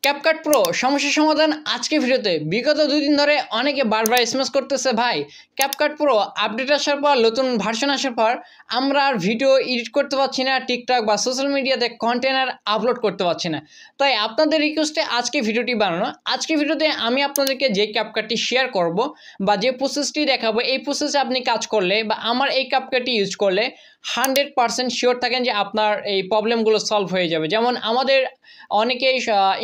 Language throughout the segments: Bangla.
ক্যাপকাট প্রো সমস্যা সমাধান আজকে ভিডিওতে। বিগত 2 দিন ধরে অনেকে বারবার এসএমএস করতেছে, ভাই ক্যাপকাট প্রো আপডেট আসার পর, নতুন ভার্সন আসার পর আমরা আর ভিডিও এডিট করতে পারছি না, টিকটক বা সোশ্যাল মিডিয়াতে কন্টেন্ট আপলোড করতে পারছি না। তাই আপনাদের রিকোয়েস্টে আজকে ভিডিওটি বানানো। আজকে ভিডিওতে আমি আপনাদেরকে যে ক্যাপকাটটি শেয়ার করব বা যে প্রসেসটি দেখাবো, এই প্রসেসে আপনি কাজ করলে বা আমার এই ক্যাপকাটটি ইউজ করলে 100% শিওর থাকেন যে আপনার এই প্রবলেমগুলো সলভ হয়ে যাবে। যেমন আমাদের অনেকেই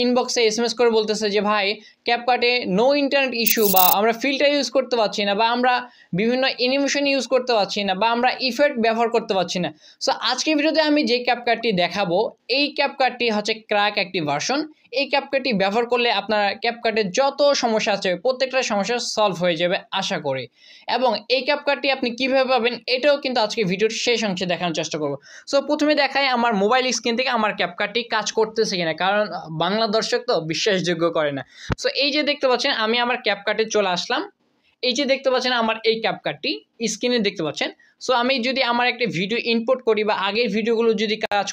ইনবক্সে এসএমএস করে বলতেছে যে ভাই ক্যাপকাটে নো ইন্টারনেট ইস্যু, বা আমরা ফিল্টার ইউজ করতে পারছি না, বা আমরা বিভিন্ন অ্যানিমেশন ইউজ করতে পারছি না, বা আমরা ইফেক্ট ব্যবহার করতে পারছি না। সো আজকের ভিডিওতে আমি যে ক্যাপকাটটি দেখাবো, এই ক্যাপকাটটি হচ্ছে ক্র্যাক একটি ভার্সন। এই ক্যাপকাটটি ব্যবহার করলে আপনার ক্যাপকাটের যত সমস্যা আছে প্রত্যেকটা সমস্যা সলভ হয়ে যাবে আশা করি। এবং এই ক্যাপকাটটি আপনি কীভাবে পাবেন এটাও কিন্তু আজকে ভিডিওর শেষ অংশে দেখানোর চেষ্টা করব। সো প্রথমে দেখাই আমার মোবাইল স্ক্রিন থেকে আমার ক্যাপকাটটি কাজ করতেছে কিনা, কারণ বাংলা দর্শক তো বিশ্বাসযোগ্য করে না। সো এই যে দেখতে পাচ্ছেন আমি আমার ক্যাপকাটে চলে আসলাম। এই যে দেখতে পাচ্ছেন আমার এই ক্যাপকাটটি স্ক্রিনে দেখতে পাচ্ছেন। সো আমি যদি আমার একটা ভিডিও ইনপুট করি বা আগের ভিডিওগুলো যদি কাজ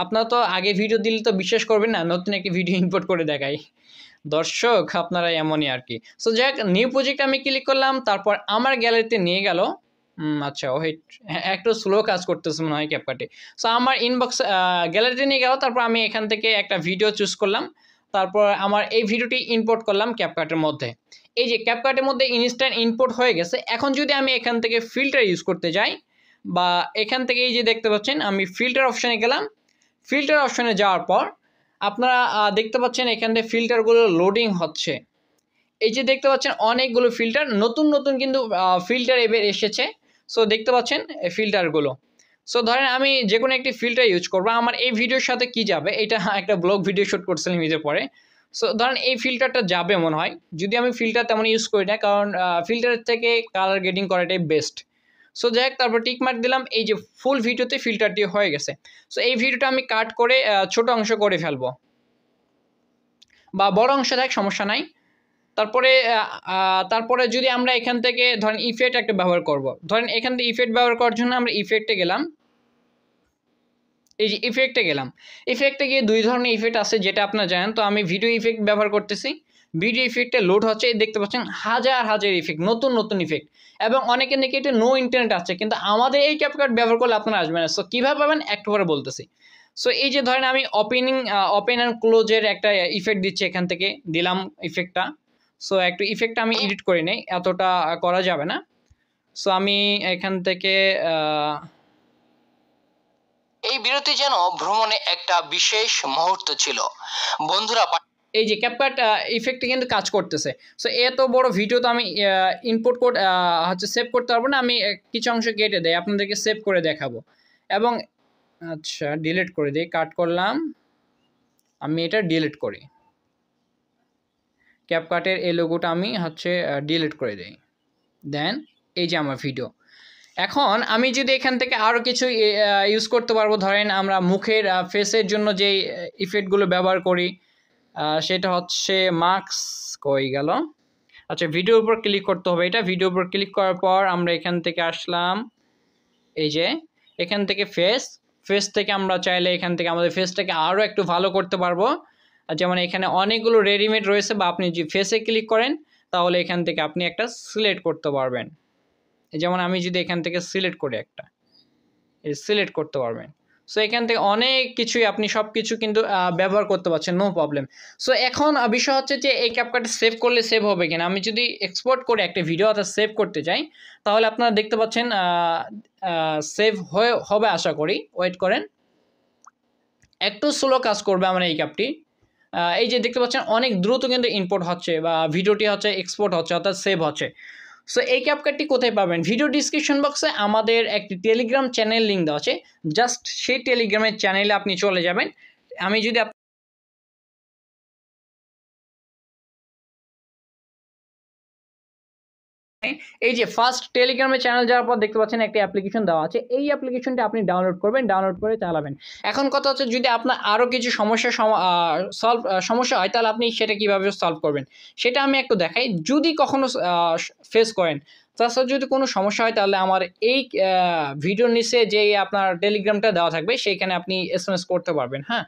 আপনারা তো আগে ভিডিও দিলে তো বিশ্বাস করবেন না, নতুন একটি ভিডিও ইনপুট করে দেখাই দর্শক, আপনারা এমনই আর কি। সো যাক, নিউ প্রজেক্ট আমি ক্লিক করলাম, তারপর আমার গ্যালারিতে নিয়ে গেল। আচ্ছা ওয়েট, একটু স্লো কাজ করতেছে মনে হয় ক্যাপকাটে। সো আমার ইনবক্স গ্যালারিতে নিয়ে গেল, তারপর আমি এখান থেকে একটা ভিডিও চুজ করলাম, তারপর আমার এই ভিডিওটি ইম্পোর্ট করলাম ক্যাপকাটের মধ্যে। এই যে ক্যাপকাটের মধ্যে ইনস্ট্যান্ট ইম্পোর্ট হয়ে গেছে। এখন যদি আমি এখান থেকে ফিল্টার ইউজ করতে যাই, বা এখান থেকে এই যে দেখতে পাচ্ছেন আমি ফিল্টার অপশানে গেলাম। ফিল্টার অপশানে যাওয়ার পর আপনারা দেখতে পাচ্ছেন এখান থেকে ফিল্টারগুলো লোডিং হচ্ছে। এই যে দেখতে পাচ্ছেন অনেকগুলো ফিল্টার, নতুন নতুন কিন্তু ফিল্টার এবার এসেছে। সো দেখতে পাচ্ছেন এই ফিল্টারগুলো। সো ধরেন আমি যে কোনো একটি ফিল্টার ইউজ করবো, আমার এই ভিডিওর সাথে কি যাবে, এটা একটা ব্লগ ভিডিও শ্যুট করছিলাম ঈদের পরে। সো ধরেন এই ফিল্টারটা যাবে মনে হয়, যদি আমি ফিল্টার তেমন ইউজ করি না, কারণ ফিল্টারের থেকে কালার গ্রেডিং করাটাই বেস্ট। সো যাই হোক, তারপর টিক মার্ক দিলাম। এই যে ফুল ভিডিওতে ফিল্টারটি হয়ে গেছে। সো এই ভিডিওটা আমি কাট করে ছোট অংশ করে ফেলবো, বা বড় অংশ দেখ সমস্যা নাই। তারপরে যদি আমরা এখান থেকে ধরেন ইফেক্ট একটা ব্যবহার করব, ধরেন এখান থেকে ইফেক্ট ব্যবহার করার জন্য আমরা ইফেক্টে গেলাম। এই যে ইফেক্টে গেলাম, ইফেক্টে গিয়ে 2 ধরনের ইফেক্ট আছে যেটা আপনারা জানেন। তো আমি ভিডিও ইফেক্ট ব্যবহার করতেছি। ভিডিও ইফেক্টে লোড হচ্ছে, দেখতে পাচ্ছেন হাজার হাজার ইফেক্ট, নতুন নতুন ইফেক্ট, এবং অনেকের নাকি এটা নো ইন্টারনেট আছে, কিন্তু আমাদের এই ক্যাপকাট ব্যবহার করলে আপনারা আসবে না। সো কীভাবে পাবেন একটু পরে বলতেছি। সো এই যে ধরেন আমি ওপেন অ্যান্ড ক্লোজের একটা ইফেক্ট দিচ্ছি, এখান থেকে দিলাম ইফেক্টটা। সো একটু ইফেক্টটা আমি এডিট করে নেই, এতটা করা যাবে না। সো আমি এখান থেকে এই বিরতি যেন ভ্রমণে একটা বিশেষ মুহূর্ত ছিল বন্ধুরা। এই যে ক্যাপকাট ইফেক্টে কিন্তু কাজ করতেছে। সো এত বড় ভিডিও তো আমি ইনপুট কোড হচ্ছে সেভ করতে পারবো না, আমি কিছু অংশ কেটে দেই, আপনাদেরকে সেভ করে দেখাবো। এবং আচ্ছা ডিলিট করে দিই, কাট করলাম, আমি এটা ডিলিট করি, ক্যাপকাটের এই লোগোটা আমি হচ্ছে ডিলিট করে দিই। দেন এই যে আমার ভিডিও। এখন আমি যদি এখান থেকে আরও কিছু ইউজ করতে পারবো, ধরেন আমরা মুখের ফেসের জন্য যে ইফেক্টগুলো ব্যবহার করি, সেটা হচ্ছে মাস্ক কই গেল। আচ্ছা ভিডিওর উপর ক্লিক করতে হবে, এটা ভিডিওর উপর ক্লিক করার পর আমরা এখান থেকে আসলাম। এই যে এখান থেকে ফেস থেকে আমরা চাইলে এখান থেকে আমাদের ফেসটাকে আরও একটু ভালো করতে পারবো। যেমন এখানে অনেকগুলো রেডিমেড রয়েছে, বা আপনি যদি ফেসে ক্লিক করেন তাহলে এখান থেকে আপনি একটা সিলেক্ট করতে পারবেন। যেমন আমি যদি এখান থেকে সিলেক্ট করি একটা, সিলেক্ট করতে পারবেন। সো এখান থেকে অনেক কিছুই আপনি সব কিছু কিন্তু ব্যবহার করতে পারছেন, নো প্রবলেম। সো এখন বিষয় হচ্ছে যে এই ক্যাপকাটে সেভ করলে সেভ হবে কিনা। আমি যদি এক্সপোর্ট করে একটা ভিডিও অর্থাৎ সেভ করতে যাই, তাহলে আপনারা দেখতে পাচ্ছেন সেভ হবে আশা করি। ওয়েট করেন, একটু স্লো কাজ করবে আমার এই ক্যাপটি। এই যে দেখতে পাচ্ছেন অনেক দ্রুত কিন্তু ইনপুট হচ্ছে, বা ভিডিওটি হচ্ছে এক্সপোর্ট হচ্ছে অর্থাৎ সেভ হচ্ছে। সো এই ক্যাপকাটটি কোথায় পাবেন? ভিডিও ডিসক্রিপশন বক্সে আমাদের একটি টেলিগ্রাম চ্যানেল লিঙ্ক দেওয়া আছে, জাস্ট সেই টেলিগ্রামের চ্যানেলে আপনি চলে যাবেন। আমি যদি এই যে ফার্স্ট টেলিগ্রামের চ্যানেল যাওয়ার পর দেখতে পাচ্ছেন একটা অ্যাপ্লিকেশন দেওয়া আছে, এই অ্যাপ্লিকেশনটা আপনি ডাউনলোড করবেন, ডাউনলোড করে চালাবেন। এখন কথা হচ্ছে যদি আপনার আরও কিছু সমস্যা হয় তাহলে আপনি সেটা কীভাবে সলভ করবেন সেটা আমি একটু দেখাই। যদি কখনো ফেস করেন, তাছাড়া যদি কোনো সমস্যা হয় তাহলে আমার এই ভিডিওর নিচে যে আপনার টেলিগ্রামটা দেওয়া থাকবে সেইখানে আপনি এসএমএস করতে পারবেন। হ্যাঁ,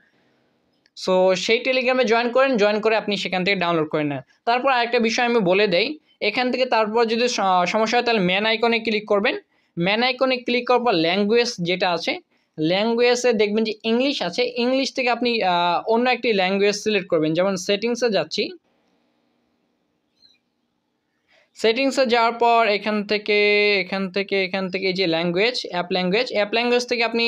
সো সেই টেলিগ্রামে জয়েন করেন, জয়েন করে আপনি সেখান থেকে ডাউনলোড করে নেন। তারপর আরেকটা বিষয় আমি বলে দেই, এখান থেকে তারপর যদি সমস্যা হয় তাহলে ম্যান আইকনে ক্লিক করবেন। ম্যান আইকনে ক্লিক করার পর ল্যাঙ্গুয়েজ যেটা আছে, ল্যাঙ্গুয়েজে দেখবেন যে ইংলিশ আছে, ইংলিশ থেকে আপনি অন্য একটি ল্যাঙ্গুয়েজ সিলেক্ট করবেন। যেমন সেটিংসে যাচ্ছি, সেটিংসে যাওয়ার পর এখান থেকে এই যে ল্যাঙ্গুয়েজ, অ্যাপ ল্যাঙ্গুয়েজ থেকে আপনি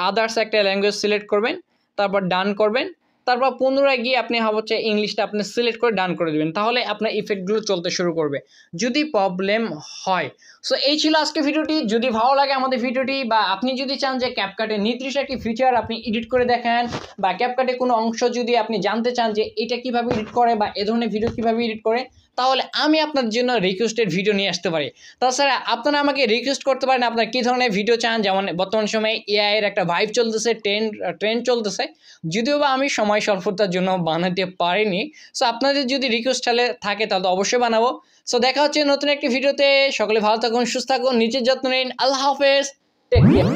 আদার্স একটা ল্যাঙ্গুয়েজ সিলেক্ট করবেন, তারপর ডান করবেন। তারপর পুনরায় গিয়ে আপনি হচ্ছে ইংলিশটা আপনি সিলেক্ট করে ডান করে দেবেন, তাহলে আপনার ইফেক্টগুলো চলতে শুরু করবে যদি প্রবলেম হয়। সো এই ছিল আজকে ভিডিওটি। যদি ভালো লাগে আমাদের ভিডিওটি, বা আপনি যদি চান যে ক্যাপকাটে নির্দিষ্ট একটি ফিচার আপনি এডিট করে দেখেন, বা ক্যাপকাটে কোনো অংশ যদি আপনি জানতে চান যে এটা কিভাবে এডিট করে বা এ ধরনের ভিডিও কিভাবে এডিট করে, তাহলে আমি আপনার জন্য রিকোয়েস্টেড ভিডিও নিয়ে আসতে পারি। তাছাড়া আপনারা আমাকে রিকোয়েস্ট করতে পারেন আপনারা কী ধরনের ভিডিও চান। যেমন বর্তমান সময়ে এআই এর একটা ভাইব চলতেছে, ট্রেন্ড চলতেছে, যদিও বা আমি সময় স্বল্পতার জন্য বানাতে পারিনি। সো আপনাদের যদি রিকোয়েস্ট থাকে তাহলে অবশ্যই বানাবো। সো দেখা হচ্ছে নতুন একটি ভিডিওতে। সকলে ভালো থাকুন, সুস্থ থাকুন, নিজের যত্ন নিন। আল্লাহ হাফেজ, টেক কেয়ার।